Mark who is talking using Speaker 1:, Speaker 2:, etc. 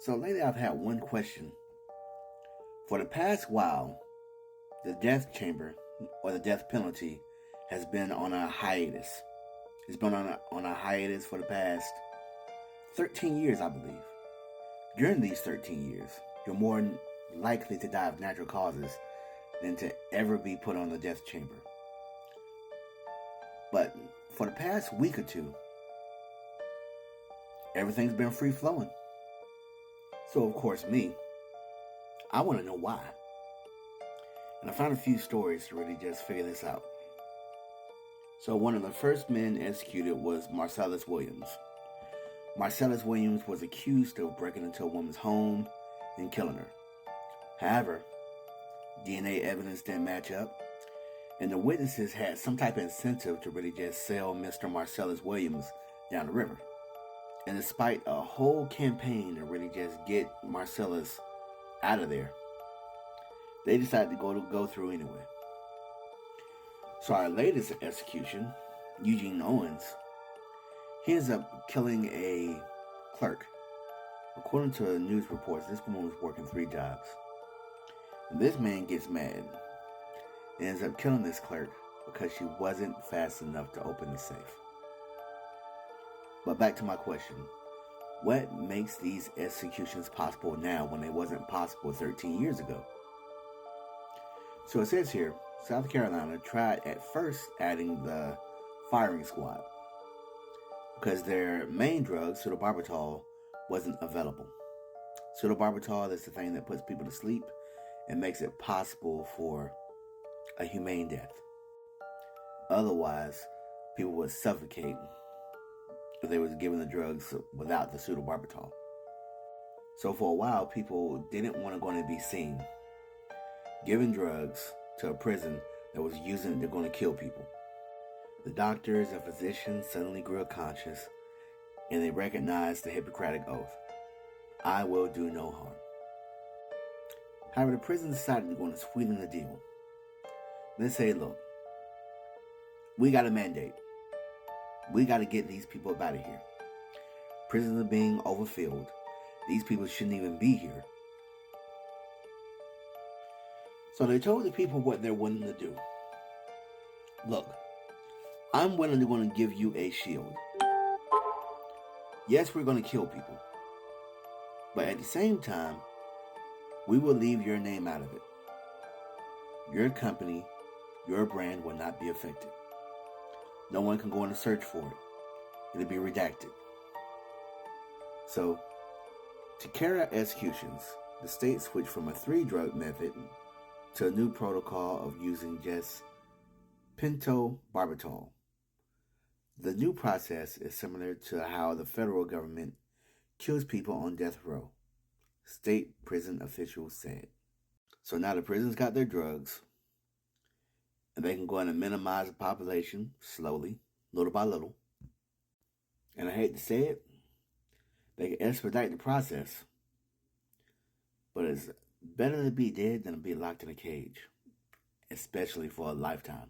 Speaker 1: So lately I've had one question. For the past while, the death chamber or the death penalty has been on a hiatus. It's been on a hiatus for the past 13 years, I believe. During these 13 years, you're more likely to die of natural causes than to ever be put on the death chamber. But for the past week or two, everything's been free flowing. So of course I want to know why. And I found a few stories to really just figure this out. So one of the first men executed was Marcellus Williams. Marcellus Williams was accused of breaking into a woman's home and killing her. However, DNA evidence didn't match up, and the witnesses had some type of incentive to really just sell Mr. Marcellus Williams down the river. And despite a whole campaign to really just get Marcellus out of there, they decided to go through anyway. So our latest execution, Eugene Owens, he ends up killing a clerk. According to news reports, this woman was working 3 jobs. And this man gets mad and ends up killing this clerk because she wasn't fast enough to open the safe. But back to my question. What makes these executions possible now when they wasn't possible 13 years ago? So it says here, South Carolina tried at first adding the firing squad because their main drug, pseudobarbital, wasn't available. Pseudobarbital is the thing that puts people to sleep and makes it possible for a humane death. Otherwise, people would suffocate if they was given the drugs without the pseudobarbital. So for a while, people didn't want to go and be seen giving drugs to a prison that was using it to going to kill people. The doctors and physicians suddenly grew conscious and they recognized the Hippocratic Oath. I will do no harm. However, the prison decided to go and sweeten the deal. They say, look, we got a mandate. We got to get these people up out of here. Prisons are being overfilled. These people shouldn't even be here. So they told the people what they're willing to do. Look, I'm willing to going to give you a shield. Yes, we're going to kill people. But at the same time, we will leave your name out of it. Your company, your brand will not be affected. No one can go on a search for it. It'll be redacted. So, to carry out executions, the state switched from a 3-drug method to a new protocol of using just pentobarbital. The new process is similar to how the federal government kills people on death row, state prison officials said. So now the prisons got their drugs, and they can go in and minimize the population slowly, little by little. And I hate to say it, they can expedite the process, but it's better to be dead than to be locked in a cage, especially for a lifetime.